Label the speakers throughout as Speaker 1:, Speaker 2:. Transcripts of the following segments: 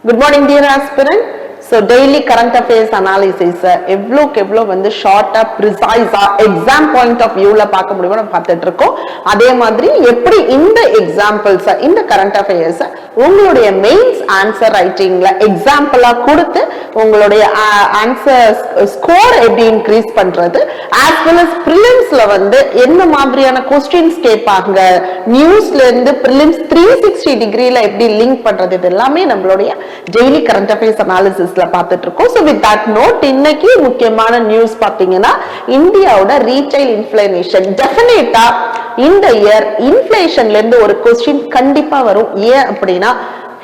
Speaker 1: Good morning, dear aspirant. So daily current affairs analysis எவ்வளோ வந்து ஷார்ட்டா ப்ரிசைஸா எக்ஸாம் பாயிண்ட் ஆஃப் வியூல பார்க்க முடியுமோ நம்ம பார்த்துட்டு இருக்கோம். அதே மாதிரி எப்படி இந்த எக்ஸாம்பிள்ஸ் இந்த கரண்ட் அஃபேர்ஸ் உங்களுடைய மெயின்ஸ் ஆன்சர் ரைட்டிங்ல எக்ஸாம்பிளா கொடுத்து உங்களுடைய ஆன்சர் ஸ்கோர் எப்படி இன்க்ரீஸ் பண்றது, ஆஸ் வெல் அஸ் பிரிலிம்ஸ்ல வந்து என்ன மாதிரியான கொஸ்டின்ஸ் கேட்பாங்க, நியூஸ்ல இருந்து பிரிலிம்ஸ் 360 டிகிரில எப்படி லிங்க் பண்றது, இது எல்லாமே நம்மளுடைய டெய்லி கரண்ட் அஃபேர்ஸ் அனாலிசிஸ் பார்த்துட்டு இருக்கோம். So with that note, இன்னைக்கு முக்கியமான நியூஸ் பாத்தீங்கன்னா இந்தியாவோட ரீட்டைல் இன்ஃப்ளேஷன் டெஃபினட்டா இந்த இயர் இன்ஃப்ளேஷன்ல இருந்து ஒரு கொஸ்டின் கண்டிப்பா வரும். ஏன் அப்படின்னா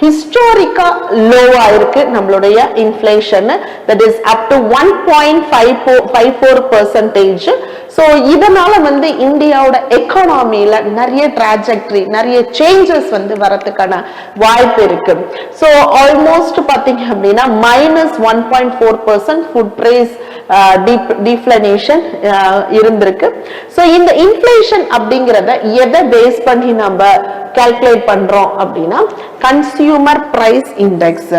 Speaker 1: ஹிஸ்டாரிக்கா லோவா இருக்கு நம்மளுடைய inflation, that is up to 1.54%. So இதனால வந்து இந்தியாவோட எக்கானமியில நிறைய டிராஜெக்டரி நிறைய சேஞ்சஸ் வந்து வரதுக்கான வாய்ப்பு இருக்கு. ஸோ ஆல்மோஸ்ட் பாத்தீங்க அப்படின்னா -1.4% ஃபுட் பிரைஸ் டிஃப்ளேஷன் இருந்திருக்கு. ஸோ இந்த இன்ஃப்ளேஷன் அப்படிங்கிறத எதை பேஸ் பண்ணி நம்ம கால்குலேட் பண்றோம் அப்படின்னா consumer price index.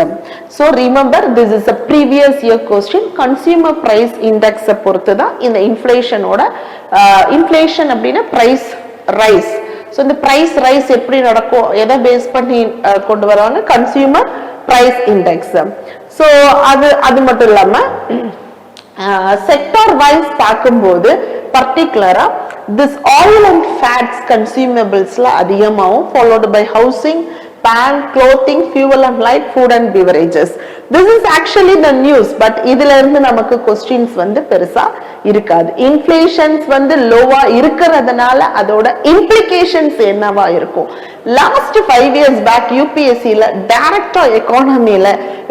Speaker 1: So remember this is a previous year question. Consumer price இண்டெக்ஸை பொறுத்து தான் இந்த இன்ஃப்ளேஷனோட இன்ஃப்ளேஷன் அப்படின்னா பிரைஸ் ரைஸ். ஸோ இந்த பிரைஸ் ரைஸ் எப்படி நடக்கும், எதை பேஸ் பண்ணி கொண்டு வருவாங்க, கன்சியூமர் பிரைஸ் இண்டெக்ஸ். ஸோ அது மட்டும் இல்லாம செக்டார் வைஸ் பார்க்கும்போது பர்டிகுலரா this oil and fats consumablesல அதிகமாகும், followed by housing, pan, clothing, fuel and light, food and beverages. This is actually the news, but இதுல இருந்து நமக்கு questions வந்து பெருசா இருக்காது. இன்ஃப்ளேஷன்ஸ் வந்து லோவா இருக்கிறதுனால அதோட இம்ப்ளிகேஷன்ஸ் என்னவா இருக்கும். லாஸ்ட் 5 years பேக் யூபிஎஸ்சில டைரக்டா எக்கானமில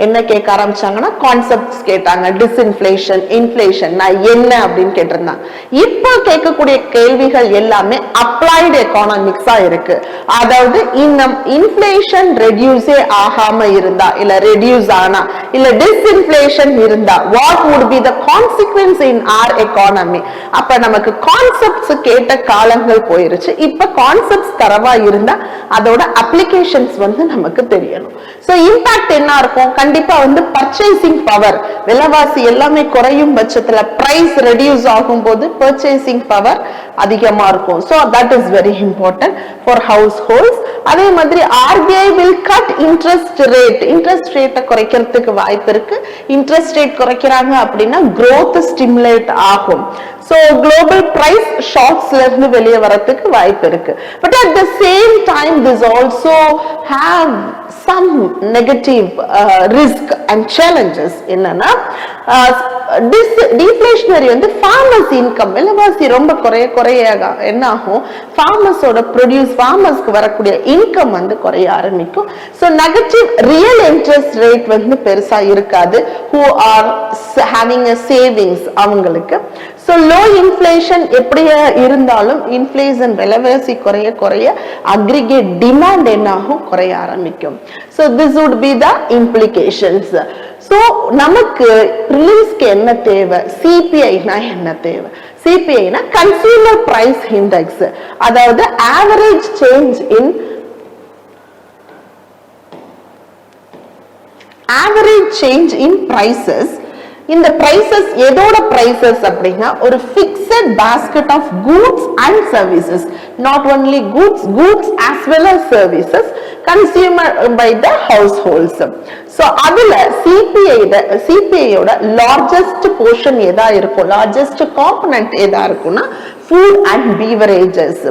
Speaker 1: என்ன கேட்க ஆரம்பிச்சாங்கன்னா கான்செப்ட்ஸ் கேட்டாங்க. டிஸ்இன்ஃப்ளேஷன், இன்ஃப்ளேஷன் என்ன அப்படின்னு கேட்டிருந்தாங்க. இப்போ கேட்கக்கூடிய கேள்விகள் எல்லாமே அப்ளைடு எக்கானமிக்ஸா இருக்கு. அதாவது இந்த இன்ஃப்ளேஷன் ரெடியூஸே ஆகாம இருந்தா இல்ல ரெடியூஸ் ஆனா இல்ல டிஸ்இன்ஃப்ளேஷன் இருந்தா what would be the consequence in our economy. அப்ப நமக்கு கான்செப்ட்ஸ் கேட்ட காலங்கள் போயிருச்சு. இப்ப கான்செப்ட்ஸ் தரவா இருந்தா அதோட அப்ளிகேஷன்ஸ் வந்து நமக்கு தெரியணும். சோ இம்பாக்ட் என்ன இருக்கும், கண்டிப்பா வந்து பர்ச்சேசிங் பவர், விலைவாசி எல்லாமே குறையும் பட்சத்துல பிரைஸ் ரெடியூஸ் ஆகும் போது பர்ச்சேசிங் பவர் அதிகமா இருக்கும். So that is very important for house holds. அதே மாதிரி RBI will cut interest rate, interest ரேட்டை குறைக்கிறதுக்கு வாய்ப்பு இருக்கு. இன்ட்ரெஸ்ட் ரேட் குறைக்கிறாங்க அப்படின்னா growth ஸ்டிமுலேட் ஆகும். So global price shocks-ல இருந்து வெளியே வரதுக்கு வாய்ப்பு இருக்கு. But at the same time this also have some negative risk and challenges. என்னன்னா deflationary வந்து farmers income, விலைவாசி ரொம்ப குறைய என்ன ஆகும், farmersோட ப்ரொடியூஸ் farmersக்கு வரக்கூடிய இன்கம் வந்து குறைய ஆரம்பிக்கும். So negative real interest rate வந்து பெருசா இருக்காது who are having a savings அவங்களுக்கு. So low inflation எப்படியா இருந்தாலும் இன்ஃப்ளேஷன் விலைவாசி குறைய அக்ரிகேட் டிமாண்ட் என்னாகும் குறைய ஆரம்பிக்கும். So this would be the implications. So நமக்கு பிரிலிம்ஸ்க்கு என்ன தேவை, சிபிஐனா என்ன தேவை, சிபிஐனா கன்சியூமர் பிரைஸ் இண்டெக்ஸ், அதாவது ஆவரேஜ் சேஞ்ச் இன் பிரைசஸ். இந்த பிரைசஸ் எதோட பிரைசஸ் அப்படின்னா ஒரு fixed basket of goods and services, not only goods as well as services consumer by the households. So அதுல சிபிஐயோட லார்ஜஸ்ட் போர்ஷன் எதா இருக்கும், லார்ஜஸ்ட் காம்பனன்ட் எதா இருக்கும்னா ஃபுட் அண்ட் பீவரேஜஸ்,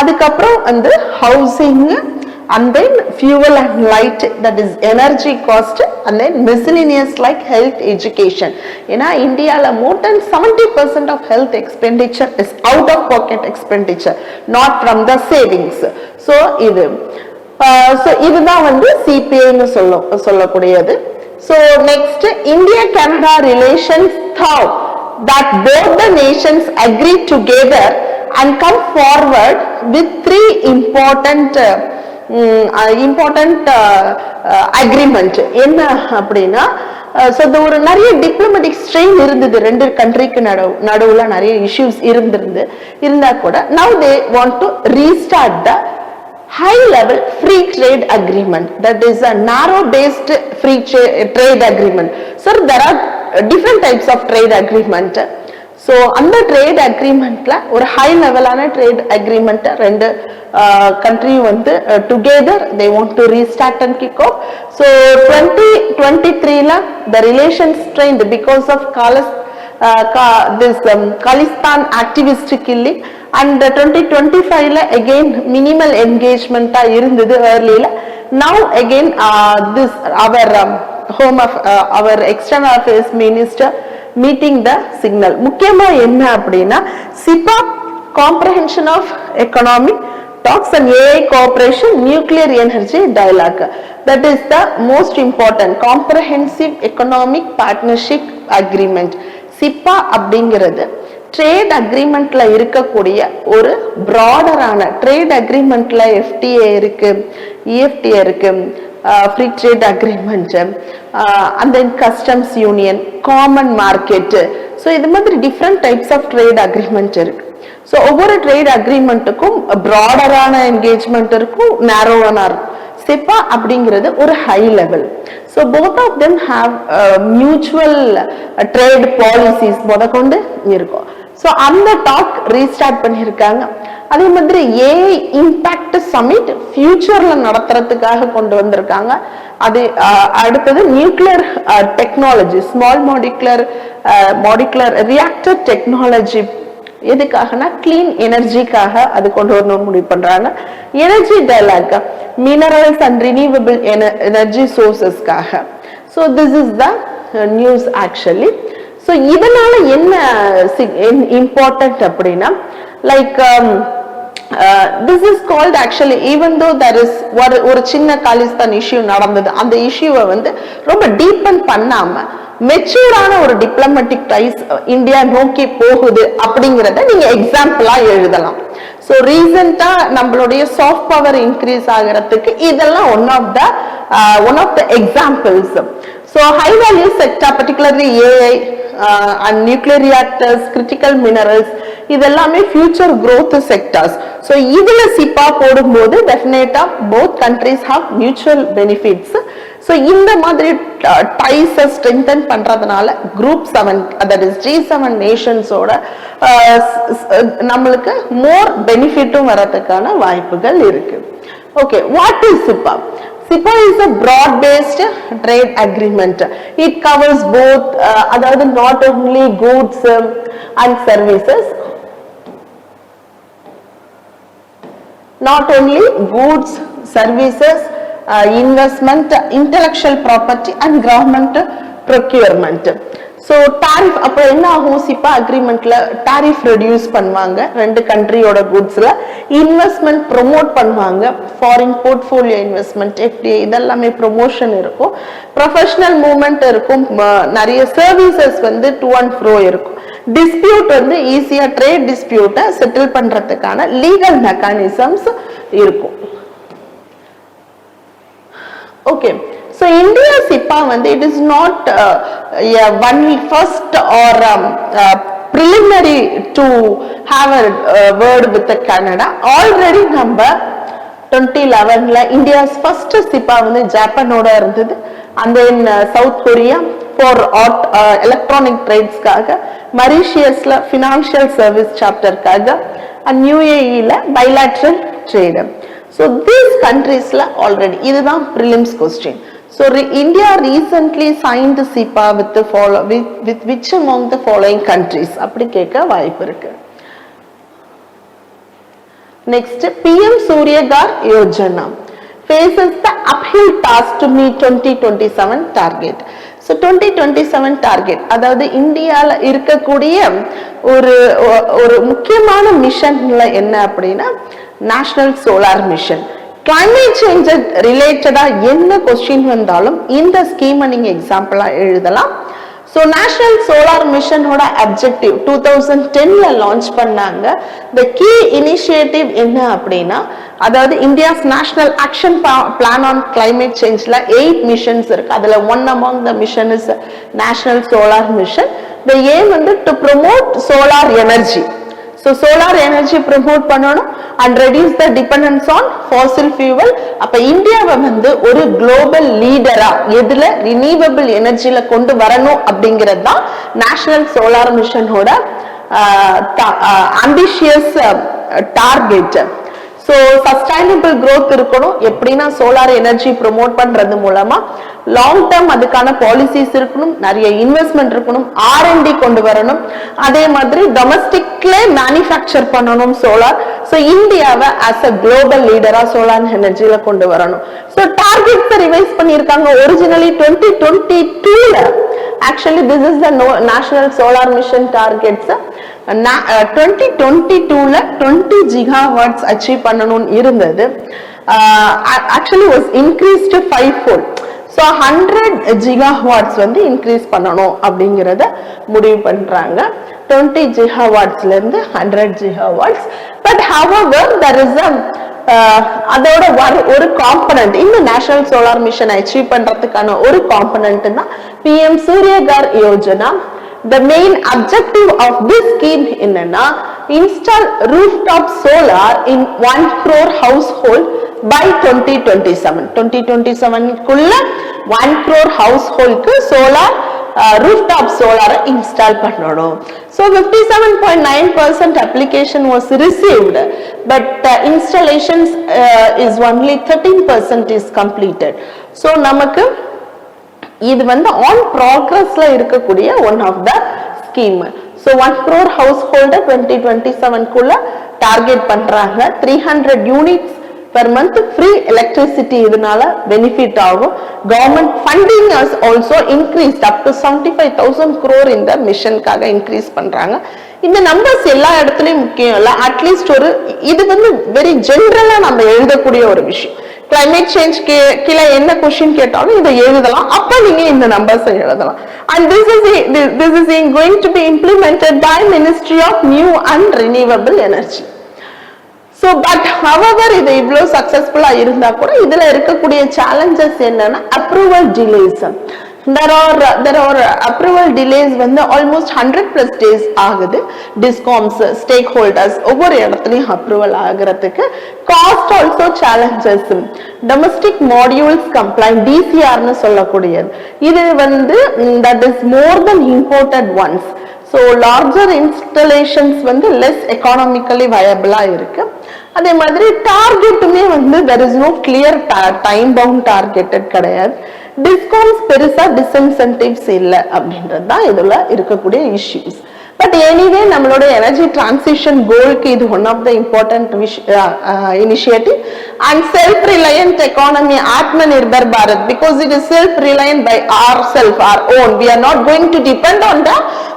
Speaker 1: அதுக்கப்புறம் வந்து housing, and then fuel and light, that is energy cost, and then miscellaneous like health, education. ஏன்னா இந்தியால more than 70% of health expenditure is out of pocket expenditure, not from the savings. So இதுதான் வந்து சிபிஐன்னு சொல்லக்கூடியது. So next, India Canada relations thaw that both the nations agree together and come forward with 3 important agreement. என்ன அப்படின்னா ஒரு நிறைய diplomatic strain இருந்தது, ரெண்டு கண்ட்ரிக்கு நடுவுல நிறைய இஷ்யூஸ் இருந்தா கூட now they want to restart the high level free trade agreement, that is a narrow based free trade agreement. Sir, there are different types of trade agreement. So அந்த trade agreementல ஒரு high levelஆன trade agreement ரெண்டு country வந்து together they want to restart and kick off. So 2023ல the relations strained because of Khalistan activist killing, and 2025ல again minimal engagement இருந்தது earlyல. Now again this our home of our external affairs minister meeting the signal. முக்கியமா என்ன அப்படின்னா Sipa comprehension of economic talks and AI cooperation, nuclear energy dialogue. That is the most important comprehensive economic partnership agreement. சிப்பா அப்படிங்கிறது trade அக்ரிமெண்ட்ல இருக்கக்கூடிய ஒரு பிராடரான trade அக்ரிமெண்ட்ல FTA இருக்கு, EFTA இருக்கு, ஃப்ரீ ட்ரேட் அக்ரிமெண்ட், அந்த customs union, common market. So இது மாதிரி different types of trade agreement இருக்கு. ஸோ ஒவ்வொரு ட்ரேட் அக்ரிமெண்ட்டுக்கும் பிராடரான என்கேஜ்மெண்ட் இருக்கும், நேரோவான இருக்கும். சிப்பா அப்படிங்கிறது ஒரு high level. So both of them have mutual trade policies கொண்டு இருக்கும். ஸோ அந்த டாக் ரீஸ்டார்ட் பண்ணியிருக்காங்க. அதே மாதிரி ஏஐ இம்பாக்ட் சமிட் ஃபியூச்சர்ல நடத்துறதுக்காக கொண்டு வந்திருக்காங்க. அது அடுத்தது nuclear technology, small modular reactor technology. எதுக்காகனா கிளீன் எனர்ஜிக்காக அது கொண்டு வரணும்னு முடிவு பண்றாங்க. Energy dialogue, minerals and renewable energy சோர்சஸ்க்காக. So this is the news actually. So இதனால என்ன இம்பார்ட்டன்ட் அப்படின்னா, like this is called actually, even though there is ஒரு சின்ன காலிஸ்தான் இஷ்யூ நடந்தது, அந்த இஷ்யூவை வந்து ரொம்ப டீப்பன் பண்ணாம மெச்சூரான ஒரு டிப்ளமேட்டிக் டைஸ் இந்தியா நோக்கி போகுது அப்படிங்கிறத நீங்க எக்ஸாம்பிளா எழுதலாம். ஸோ ரீசெண்டா நம்மளுடைய சாஃப்ட் பவர் இன்க்ரீஸ் ஆகிறதுக்கு இதெல்லாம் one of the examples. So high value sector, particularly AI and nuclear reactors, critical minerals, இதெல்லாமே future growth sectors. So இதுல சிப்பா போடும்போது definitely both countries have mutual benefits. So இந்த மாதிரி ties strengthen பண்றதுனால group 7, that is G7 nations ஓட நம்மளுக்கு more benefitடும் வரதுக்கான வாய்ப்புகள் இருக்கு. Okay, what is சிப்பா? SIPA is a broad-based trade agreement. It covers both, not only goods and services, investment, intellectual property, and government procurement. So tariff அப்ப என்ன ஆகும், சிப்பா அக்ரிமெண்ட்ல tariff reduce பண்ணுவாங்க ரெண்டு கண்ட்ரியோட குட்ஸ்ல, இன்வெஸ்ட்மெண்ட் ப்ரொமோட் பண்ணுவாங்க, ஃபாரின் போர்ட்ஃபோலியோ இன்வெஸ்ட்மெண்ட், FDI இதெல்லாமே promotion இருக்கும், professional movement இருக்கும், நிறைய சர்வீசஸ் வந்து டு அண்ட் ஃப்ரோ இருக்கும், டிஸ்பியூட் வந்து ஈஸியா ட்ரேட் டிஸ்பியூட்டை செட்டில் பண்றதுக்கான லீகல் மெக்கானிசம்ஸ் இருக்கும். ஓகே, so India SIPA வந்து it is not one first or preliminary to have a word with the Canada. Already number 2011 India's first SIPA வந்து ஜப்பானோட இருந்தது, and then South Korea for electronic trades காக, Mauritiusல financial service chapter காக, and UAEல bilateral trade. So these countries already, இதுதான் prelims question. So India recently signed SIPA with which among the following countries? அப்படி கேட்க வாய்ப்பு இருக்கு. Next, PM Suryagar Yojana faces the uphill task to meet 2027 target. So 2027 target, அதாவது இந்தியால இருக்கக்கூடிய ஒரு முக்கியமான மிஷன்ல என்ன அப்படின்னா national solar mission. Climate change ரிலேட்டடா என்ன கொஸ்டின் வந்தாலும் இந்த ஸ்கீமை நீங்க எக்ஸாம்பிளா எழுதலாம். ஸோ நேஷனல் சோலார் மிஷனோட அப்ஜெக்டிவ் 2010ல லான்ச் பண்ணாங்க. த கீ இனிஷியேட்டிவ் என்ன அப்படின்னா, அதாவது India's national action plan on climate சேஞ்ச்ல 8 மிஷன்ஸ் இருக்கு. அதுல one among the mission is national solar mission. The aim வந்து to promote solar energy. So solar energy promote பண்ணனும் and reduce the dependence on fossil fuel. அப்ப இந்தியாவை வந்து ஒரு global leader-ஆ எதுல renewable energy-ல கொண்டு வரணும் அப்படிங்கிறது தான் நேஷனல் சோலார் மிஷனோட ambitious target. So sustainable growth இருக்கணும். எப்படினா solar energy promote பண்றது மூலமா long term அதுக்கான policies இருக்கணும், நிறைய investment இருக்கணும், R&D கொண்டு வரணும். அதே மாதிரி domestically manufacture பண்ணனும் solar. So இந்தியாவை as a global leader ah solar energy-ல கொண்டு வரணும். So targets revise பண்ணிருக்காங்க. Originally 2022ல actually this is the national solar mission targets. 2022ல 20 gigawatts achieve பண்ணனும் இருந்தது. Actually was increased 5-fold. So 100 gigawatts வந்து increase பண்ணனும் அப்படிங்கறத முடிவு பண்றாங்க. 20 gigawatts ல இருந்து 100 gigawatts. But however there is a அதோட ஒரு காம்பனன்ட் இந்த நேஷனல் சோலார் மிஷன் அச்சீவ் பண்றதுக்கான ஒரு காம்பனன்ட் தான் PM Surya Ghar Yojana. The main objective of this scheme என்னன்னா install rooftop solar in 1 crore household by 2027. 2027 குள்ள 1 crore household க்கு solar rooftop solar install பண்ணனும். So 57.9% application was received, but installations is only 13% is completed. So நமக்கு இது வந்து on progressல இருக்கக்கூடிய one of the scheme. So 1 crore household 2027 குள்ள target பண்றாங்க. 300 units per month free electricity இதனால benefit ஆகும். Government funding has also increased up to 75,000 crore இந்த மிஷனுக்காக increase பண்றாங்க. இந்த நம்பர்ஸ் எல்லா இடத்துலயும் முக்கியம் இல்ல, அட்லீஸ்ட் ஒரு இது வந்து வெரி ஜெனரலா நம்ம எழுதக்கூடிய ஒரு விஷயம். climate change கீழே என்ன கொஸ்டின் கேட்டாலும் இதை எழுதலாம், அப்ப நீங்க இந்த நம்பர்ஸ் எழுதலாம். And this is going to be implemented by Ministry of New and Renewable Energy. So but however இது இவ்வளவு சக்சஸ்ஃபுல்லா இருந்தா கூட இதுல இருக்கக்கூடிய challenges என்னன்னா approval delays. There are approval delays வந்து almost 100+ days ஆகுது. Discoms stakeholders ஒவ்வொரு இடத்துலயும் approval ஆகிறதுக்கு cost also challenges. Domestic modules compliant DCR னு சொல்லக்கூடியது இது வந்து that is more than imported ones. So larger installations வந்து less economically viable இருக்கு. அதே மாதிரி டார்கெட்டுமே வந்து there is no clear time bound targeted கிடையாது. டிஸ்கவுண்ட்ஸ் பெருசா டிஸ்இன்சென்டிவ்ஸ் இல்ல அப்படின்றது தான் இதுல இருக்கக்கூடிய இஷ்யூஸ். பட் எனிவே நம்மளோட எனர்ஜி டிரான்சிஷன் கோலுக்கு இது one of the important initiative and self reliant economy Atma Nirbhar Bharat because it is self reliant by our self our own. We are not going to depend on the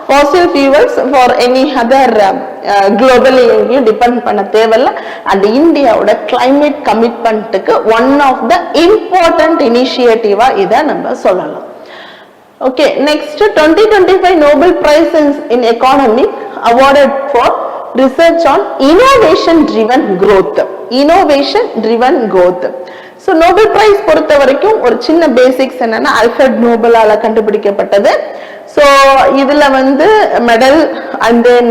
Speaker 1: fossil fuels for any other globally எங்கேயும் depend பண்ண தேவையில்ல. And இந்தியாவோட climate கமிட்மெண்ட்டுக்கு one of the important இனிஷியேட்டிவா இதை நம்ம சொல்லலாம். Okay, next 2025 Nobel Prize in Economy awarded for research on innovation driven growth. Innovation driven growth. So Nobel Prize பொறுத்த வரைக்கும் ஒரு சின்ன பேசிக்ஸ் என்னன்னா ஆல்ஃபிரட் நோபலால கண்டுபிடிக்கப்பட்டது. So இதுல வந்து medal and then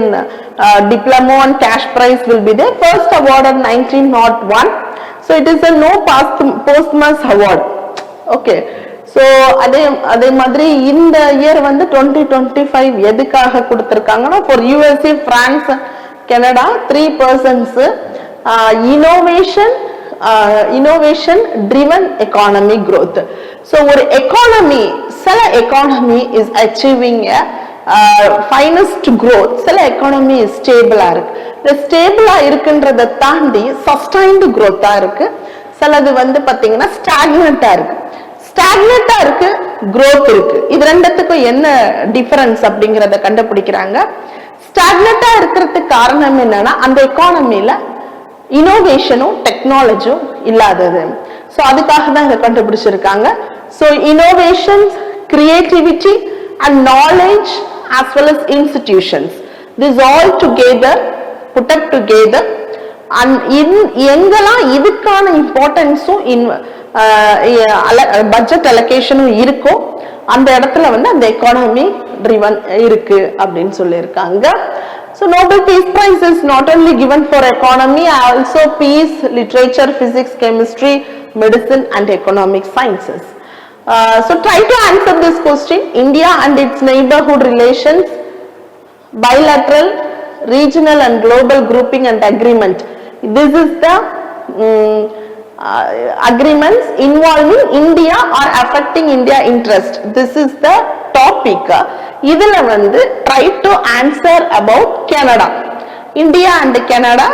Speaker 1: diploma and cash prize will be there. First awarded 1901. So it is a no posthumous award. Okay. So அதே மாதிரி இந்த இயர் வந்து 2025 எதுக்காக கொடுத்திருக்காங்கன்னா for USA, France, Canada 3 persons innovation driven economy growth. So ஒரு economy சில economy is achieving a finest growth, சில economy is stable இருக்கு. இந்த stable இருக்குன்றதை தாண்டி sustained growth இருக்கு. சிலது வந்து பாத்தீங்கன்னா stagnant இருக்கு. ஸ்டாக்னட்டா இருக்கு, growth இருக்கு. இது ரெண்டுத்துக்கும் என்ன டிஃபரன்ஸ் அப்படிங்கறத கண்டுபிடிக்கிறாங்க. ஸ்டாக்னட்டா இருக்கிறதுக்கு காரணம் என்னன்னா அந்த எக்கானமில இனோவேஷனும் டெக்னாலஜியும் இல்லாதது. சோ அதுக்காக தான் இதை கண்டுபிடிச்சிருக்காங்க. So innovation, creativity and knowledge as well as institutions, this all together put up together and எங்கெல்லாம் இதுக்கான இம்பார்ட்டன்ஸும் பட்ஜெட் அலோகேஷனும் இருக்கும் அந்த இடத்துல வந்து அந்த எக்கானமி ட்ரிவன் இருக்கு அப்படின்னு சொல்லியிருக்காங்க. So Nobel Peace Prize is not only given for economy, also peace, literature, physics, chemistry, medicine and economic sciences. So try to answer this question. India and its neighborhood relations, bilateral, regional and global grouping and agreement. This is the agreements involving India or affecting India interest. This is the topic. இதில் வந்து try to answer about Canada. India and Canada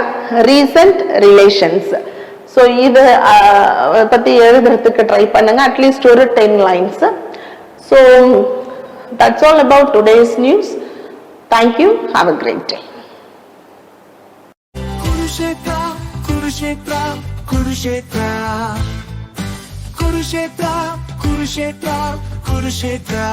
Speaker 1: recent relations. So இது பத்தி எழுதுறதுக்கு try பண்ணுங்க, at least ஒரு 10 lines. So that's all about today's news. Thank you. Have a great day.
Speaker 2: Kurukshetra, Kurukshetra, Kurukshetra, Kurukshetra, Kurukshetra, Kurukshetra.